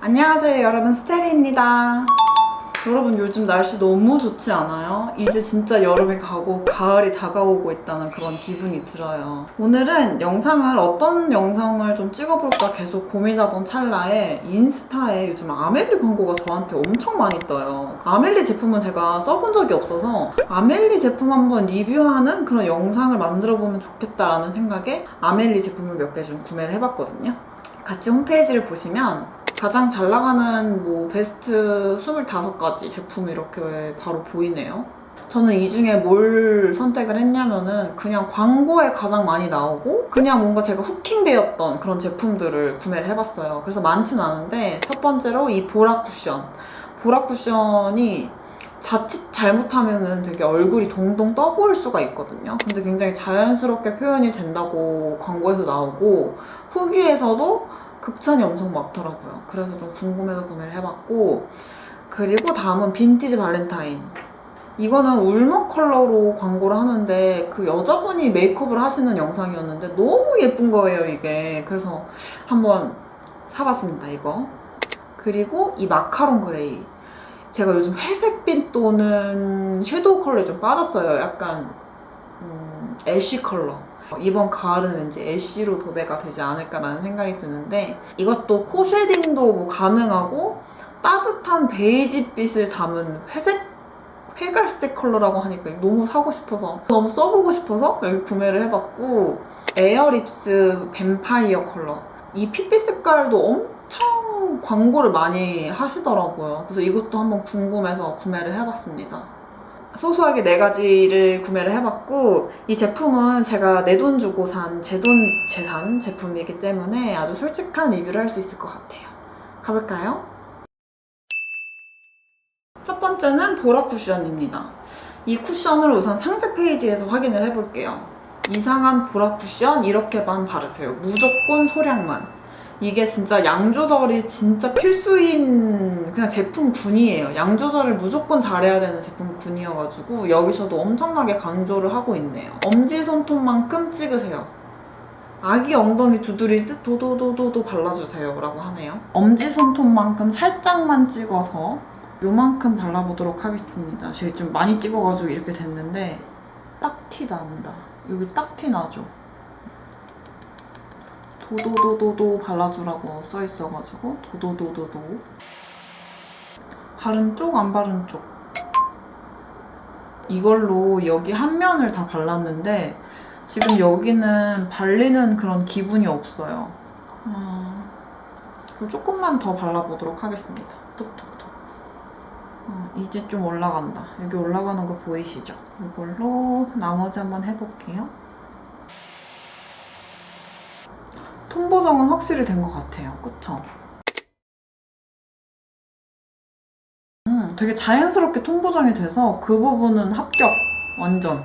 안녕하세요 여러분, 스테리입니다. 여러분, 요즘 날씨 너무 좋지 않아요? 이제 진짜 여름이 가고 가을이 다가오고 있다는 그런 기분이 들어요. 오늘은 어떤 영상을 좀 찍어볼까 계속 고민하던 찰나에 인스타에 요즘 아멜리 광고가 저한테 엄청 많이 떠요. 아멜리 제품은 제가 써본 적이 없어서 아멜리 제품 한번 리뷰하는 그런 영상을 만들어보면 좋겠다라는 생각에 아멜리 제품을 몇 개 좀 구매를 해봤거든요. 같이 홈페이지를 보시면 가장 잘 나가는 베스트 25가지 제품이 이렇게 바로 보이네요. 저는 이 중에 뭘 선택을 했냐면은 그냥 광고에 가장 많이 나오고 그냥 뭔가 제가 후킹되었던 그런 제품들을 구매를 해봤어요. 그래서 많진 않은데 첫 번째로 이 보라 쿠션. 보라 쿠션이 자칫 잘못하면은 되게 얼굴이 동동 떠 보일 수가 있거든요. 근데 굉장히 자연스럽게 표현이 된다고 광고에서 나오고 후기에서도 극찬이 엄청 많더라고요. 그래서 좀 궁금해서 구매를 해봤고, 그리고 다음은 빈티지 발렌타인. 이거는 울먹 컬러로 광고를 하는데 그 여자분이 메이크업을 하시는 영상이었는데 너무 예쁜 거예요, 이게. 그래서 한번 사봤습니다, 이거. 그리고 이 마카롱 그레이. 제가 요즘 회색빛 또는 섀도우 컬러에 좀 빠졌어요. 약간 애쉬 컬러. 이번 가을은 왠지 애쉬로 도배가 되지 않을까라는 생각이 드는데, 이것도 코 쉐딩도 가능하고 따뜻한 베이지빛을 담은 회갈색 컬러라고 하니까 너무 사고 싶어서, 너무 써보고 싶어서 여기 구매를 해봤고, 에어립스 뱀파이어 컬러. 이 핏빛 색깔도 엄청 광고를 많이 하시더라고요. 그래서 이것도 한번 궁금해서 구매를 해봤습니다. 소소하게 4가지를 구매를 해봤고, 이 제품은 제가 내 돈 주고 산 제산 제품이기 때문에 아주 솔직한 리뷰를 할 수 있을 것 같아요. 가볼까요? 첫 번째는 보라 쿠션입니다. 이 쿠션을 우선 상세 페이지에서 확인을 해볼게요. 이상한 보라 쿠션 이렇게만 바르세요. 무조건 소량만. 이게 진짜 양 조절이 진짜 필수인 그냥 제품군이에요. 양 조절을 무조건 잘해야 되는 제품군이어가지고 여기서도 엄청나게 강조를 하고 있네요. 엄지손톱만큼 찍으세요. 아기 엉덩이 두드리듯 도도도도도 발라주세요 라고 하네요. 엄지손톱만큼 살짝만 찍어서 요만큼 발라보도록 하겠습니다. 제가 좀 많이 찍어가지고 이렇게 됐는데 딱 티 난다. 여기 딱 티 나죠? 도도도도도 발라주라고 써있어가지고 도도도도도. 바른 쪽, 안 바른 쪽. 이걸로 여기 한 면을 다 발랐는데 지금 여기는 발리는 그런 기분이 없어요. 그럼 조금만 더 발라보도록 하겠습니다. 톡톡톡. 이제 좀 올라간다. 여기 올라가는 거 보이시죠? 이걸로 나머지 한번 해볼게요. 톤 보정은 확실히 된 것 같아요. 그쵸? 되게 자연스럽게 톤 보정이 돼서 그 부분은 합격! 완전.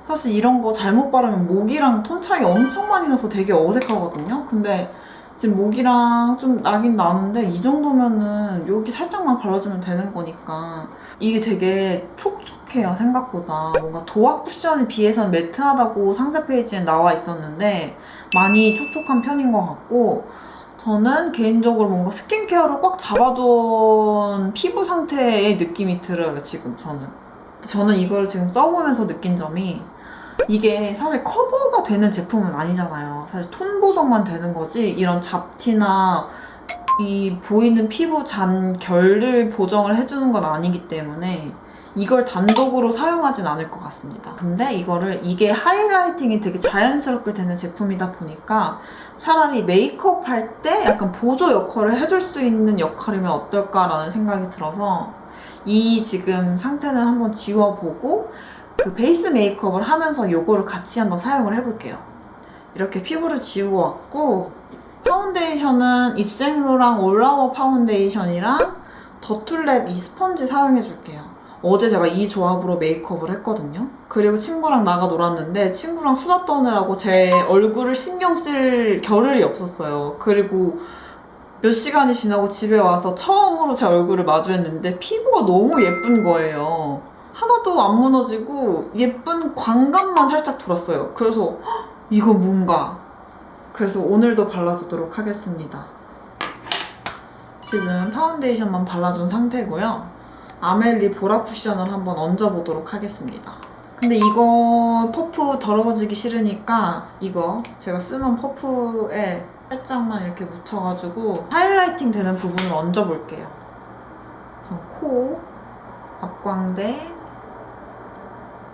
사실 이런 거 잘못 바르면 목이랑 톤 차이 엄청 많이 나서 되게 어색하거든요? 근데 지금 목이랑 좀 나긴 나는데 이 정도면은 여기 살짝만 발라주면 되는 거니까 이게 되게 촉촉해요, 생각보다. 뭔가 도화 쿠션에 비해서는 매트하다고 상세 페이지에 나와 있었는데 많이 촉촉한 편인 것 같고, 저는 개인적으로 뭔가 스킨케어를 꽉 잡아둔 피부 상태의 느낌이 들어요, 지금 저는 이걸 지금 써보면서 느낀 점이, 이게 사실 커버가 되는 제품은 아니잖아요. 사실 톤 보정만 되는 거지 이런 잡티나 이 보이는 피부 잔 결을 보정을 해주는 건 아니기 때문에 이걸 단독으로 사용하진 않을 것 같습니다. 근데 이게 하이라이팅이 되게 자연스럽게 되는 제품이다 보니까 차라리 메이크업 할 때 약간 보조 역할을 해줄 수 있는 역할이면 어떨까라는 생각이 들어서 이 지금 상태는 한번 지워보고 그 베이스 메이크업을 하면서 이거를 같이 한번 사용을 해볼게요. 이렇게 피부를 지우고 왔고, 파운데이션은 입생로랑 올라워 파운데이션이랑 더툴랩 이 스펀지 사용해줄게요. 어제 제가 이 조합으로 메이크업을 했거든요. 그리고 친구랑 나가 놀았는데 친구랑 수다 떠느라고 제 얼굴을 신경 쓸 겨를이 없었어요. 그리고 몇 시간이 지나고 집에 와서 처음으로 제 얼굴을 마주했는데 피부가 너무 예쁜 거예요. 하나도 안 무너지고 예쁜 광감만 살짝 돌았어요. 그래서 이거 뭔가. 그래서 오늘도 발라주도록 하겠습니다. 지금 파운데이션만 발라준 상태고요. 아멜리 보라 쿠션을 한번 얹어보도록 하겠습니다. 근데 이거 퍼프 더러워지기 싫으니까 이거 제가 쓰는 퍼프에 살짝만 이렇게 묻혀가지고 하이라이팅 되는 부분을 얹어볼게요. 그래서 코, 앞광대,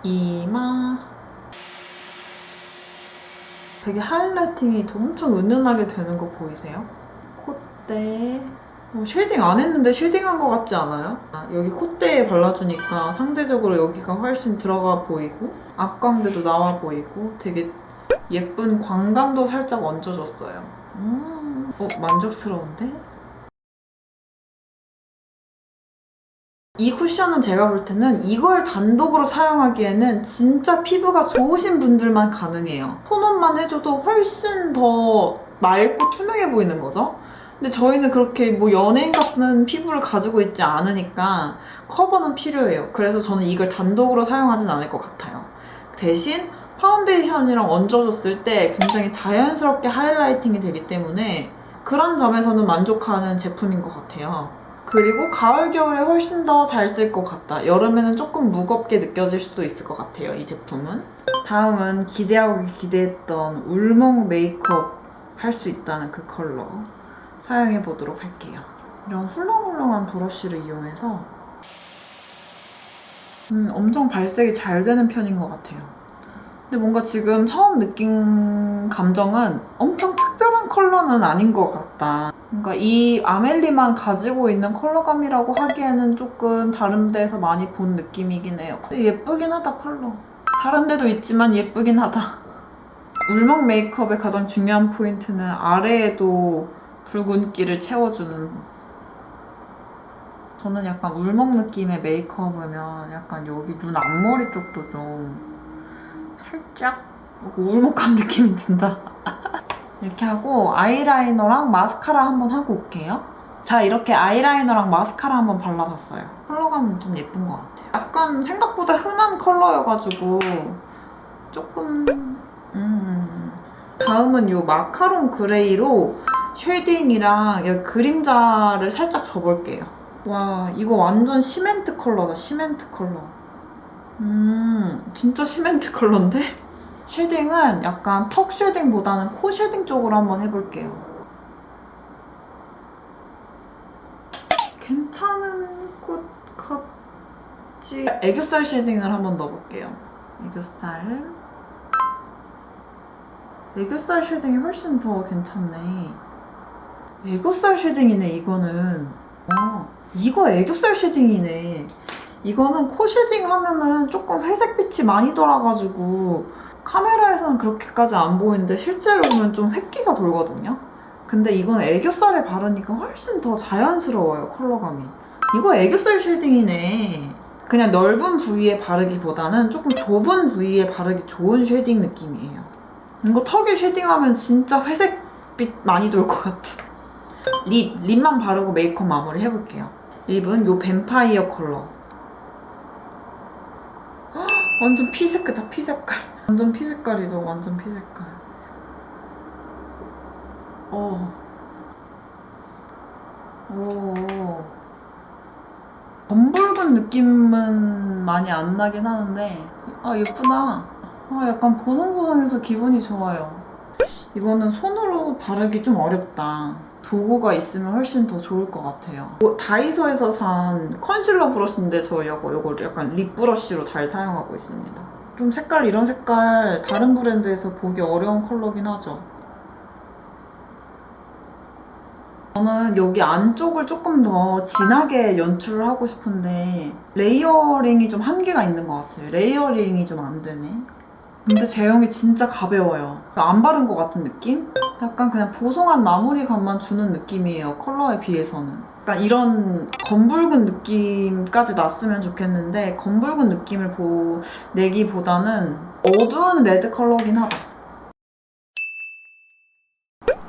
이마. 되게 하이라이팅이 엄청 은은하게 되는 거 보이세요? 콧대. 쉐딩 안 했는데 쉐딩한 것 같지 않아요? 여기 콧대에 발라주니까 상대적으로 여기가 훨씬 들어가 보이고 앞광대도 나와 보이고 되게 예쁜 광감도 살짝 얹어줬어요. 만족스러운데? 이 쿠션은 제가 볼 때는 이걸 단독으로 사용하기에는 진짜 피부가 좋으신 분들만 가능해요. 톤업만 해줘도 훨씬 더 맑고 투명해 보이는 거죠. 근데 저희는 그렇게 뭐 연예인 같은 피부를 가지고 있지 않으니까 커버는 필요해요. 그래서 저는 이걸 단독으로 사용하진 않을 것 같아요. 대신 파운데이션이랑 얹어줬을 때 굉장히 자연스럽게 하이라이팅이 되기 때문에 그런 점에서는 만족하는 제품인 것 같아요. 그리고 가을, 겨울에 훨씬 더 잘 쓸 것 같다. 여름에는 조금 무겁게 느껴질 수도 있을 것 같아요, 이 제품은. 다음은 기대하고 기대했던 울먹 메이크업 할 수 있다는 그 컬러. 사용해 보도록 할게요. 이런 훌렁훌렁한 브러쉬를 이용해서 엄청 발색이 잘 되는 편인 것 같아요. 근데 뭔가 지금 처음 느낀 감정은 엄청 특별한 컬러는 아닌 것 같다. 뭔가 이 아멜리만 가지고 있는 컬러감이라고 하기에는 조금 다른 데서 많이 본 느낌이긴 해요. 근데 예쁘긴 하다, 컬러. 다른 데도 있지만 예쁘긴 하다. 울먹 메이크업의 가장 중요한 포인트는 아래에도 붉은기를 채워주는. 저는 약간 울먹 느낌의 메이크업이면 약간 여기 눈 앞머리 쪽도 좀 살짝 울먹한 느낌이 든다. 이렇게 하고 아이라이너랑 마스카라 한번 하고 올게요. 자, 이렇게 아이라이너랑 마스카라 한번 발라봤어요. 컬러감은 좀 예쁜 것 같아요. 약간 생각보다 흔한 컬러여가지고 조금 다음은 이 마카롱 그레이로 쉐딩이랑 여기 그림자를 살짝 줘볼게요. 와, 이거 완전 시멘트 컬러다, 시멘트 컬러. 진짜 시멘트 컬러인데? 쉐딩은 약간 턱 쉐딩보다는 코 쉐딩 쪽으로 한번 해볼게요. 괜찮은 것 같지? 애교살 쉐딩을 한번 넣어볼게요. 애교살 쉐딩이 훨씬 더 괜찮네. 애교살 쉐딩이네, 이거는. 이거 애교살 쉐딩이네. 이거는 코 쉐딩 하면은 조금 회색빛이 많이 돌아가지고 카메라에서는 그렇게까지 안 보이는데 실제로 보면 좀 획기가 돌거든요. 근데 이건 애교살에 바르니까 훨씬 더 자연스러워요, 컬러감이. 이거 애교살 쉐딩이네. 그냥 넓은 부위에 바르기보다는 조금 좁은 부위에 바르기 좋은 쉐딩 느낌이에요. 이거 턱에 쉐딩하면 진짜 회색빛 많이 돌 것 같아. 립만 바르고 메이크업 마무리 해볼게요. 립은 요 뱀파이어 컬러. 헉, 완전 피색깔이다, 피색깔. 완전 피색깔이죠, 완전 피색깔. 검붉은 느낌은 많이 안 나긴 하는데 예쁘다. 약간 보송보송해서 기분이 좋아요. 이거는 손으로 바르기 좀 어렵다. 도구가 있으면 훨씬 더 좋을 것 같아요. 다이소에서 산 컨실러 브러쉬인데 저 이거 약간 립 브러쉬로 잘 사용하고 있습니다. 좀 이런 색깔 다른 브랜드에서 보기 어려운 컬러긴 하죠. 저는 여기 안쪽을 조금 더 진하게 연출을 하고 싶은데 레이어링이 좀 한계가 있는 것 같아요. 레이어링이 좀 안 되네. 근데 제형이 진짜 가벼워요. 안 바른 것 같은 느낌? 약간 그냥 보송한 마무리감만 주는 느낌이에요, 컬러에 비해서는. 약간 이런 검붉은 느낌까지 났으면 좋겠는데 검붉은 느낌을 내기보다는 어두운 레드 컬러긴 하다.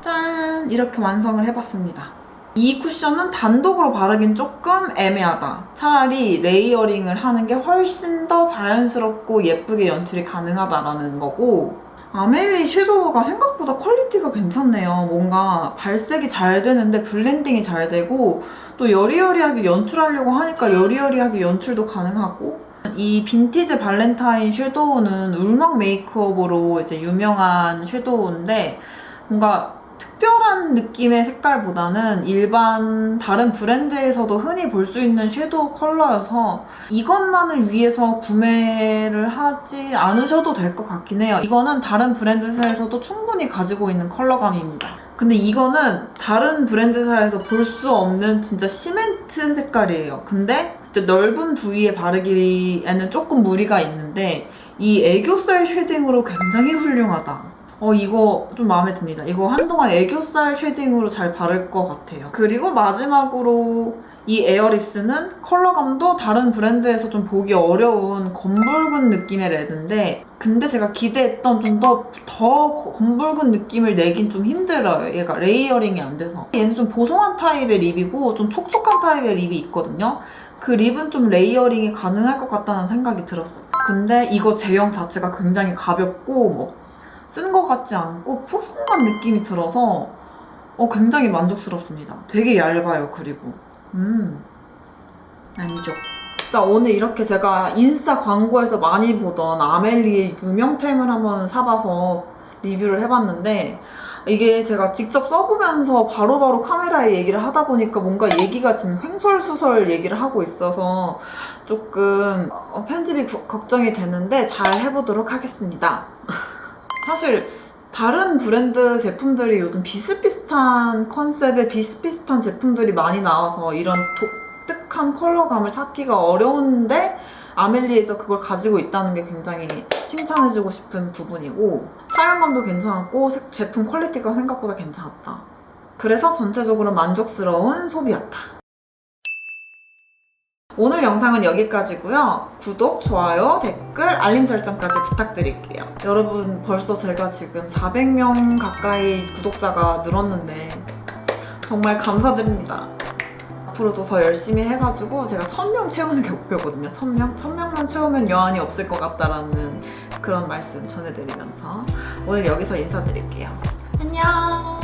짠! 이렇게 완성을 해봤습니다. 이 쿠션은 단독으로 바르긴 조금 애매하다. 차라리 레이어링을 하는 게 훨씬 더 자연스럽고 예쁘게 연출이 가능하다라는 거고, 아멜리 섀도우가 생각보다 퀄리티가 괜찮네요. 뭔가 발색이 잘 되는데 블렌딩이 잘 되고 또 여리여리하게 연출하려고 하니까 여리여리하게 연출도 가능하고, 이 빈티지 발렌타인 섀도우는 울먹 메이크업으로 이제 유명한 섀도우인데 뭔가 특별한 느낌의 색깔보다는 일반 다른 브랜드에서도 흔히 볼 수 있는 섀도우 컬러여서 이것만을 위해서 구매를 하지 않으셔도 될 것 같긴 해요. 이거는 다른 브랜드사에서도 충분히 가지고 있는 컬러감입니다. 근데 이거는 다른 브랜드사에서 볼 수 없는 진짜 시멘트 색깔이에요. 근데 넓은 부위에 바르기에는 조금 무리가 있는데 이 애교살 쉐딩으로 굉장히 훌륭하다. 이거 좀 마음에 듭니다. 이거 한동안 애교살 쉐딩으로 잘 바를 것 같아요. 그리고 마지막으로 이 에어립스는 컬러감도 다른 브랜드에서 좀 보기 어려운 검붉은 느낌의 레드인데, 근데 제가 기대했던 좀 더 검붉은 느낌을 내긴 좀 힘들어요. 얘가 레이어링이 안 돼서. 얘는 좀 보송한 타입의 립이고 좀 촉촉한 타입의 립이 있거든요. 그 립은 좀 레이어링이 가능할 것 같다는 생각이 들었어요. 근데 이거 제형 자체가 굉장히 가볍고 쓴 것 같지 않고 포송한 느낌이 들어서 굉장히 만족스럽습니다. 되게 얇아요. 그리고 만족. 자, 오늘 이렇게 제가 인스타 광고에서 많이 보던 아멜리의 유명템을 한번 사봐서 리뷰를 해봤는데, 이게 제가 직접 써보면서 바로바로 카메라에 얘기를 하다 보니까 뭔가 얘기가 지금 횡설수설 얘기를 하고 있어서 조금 편집이 걱정이 되는데 잘 해보도록 하겠습니다. 사실 다른 브랜드 제품들이 요즘 비슷비슷한 컨셉의 비슷비슷한 제품들이 많이 나와서 이런 독특한 컬러감을 찾기가 어려운데 아멜리에서 그걸 가지고 있다는 게 굉장히 칭찬해주고 싶은 부분이고, 사용감도 괜찮았고 제품 퀄리티가 생각보다 괜찮았다. 그래서 전체적으로 만족스러운 소비였다. 오늘 영상은 여기까지고요. 구독, 좋아요, 댓글, 알림 설정까지 부탁드릴게요. 여러분, 벌써 제가 지금 400명 가까이 구독자가 늘었는데 정말 감사드립니다. 앞으로도 더 열심히 해가지고 제가 1000명 채우는 게 목표거든요. 1000명만 채우면 여한이 없을 것 같다라는 그런 말씀 전해드리면서 오늘 여기서 인사드릴게요. 안녕!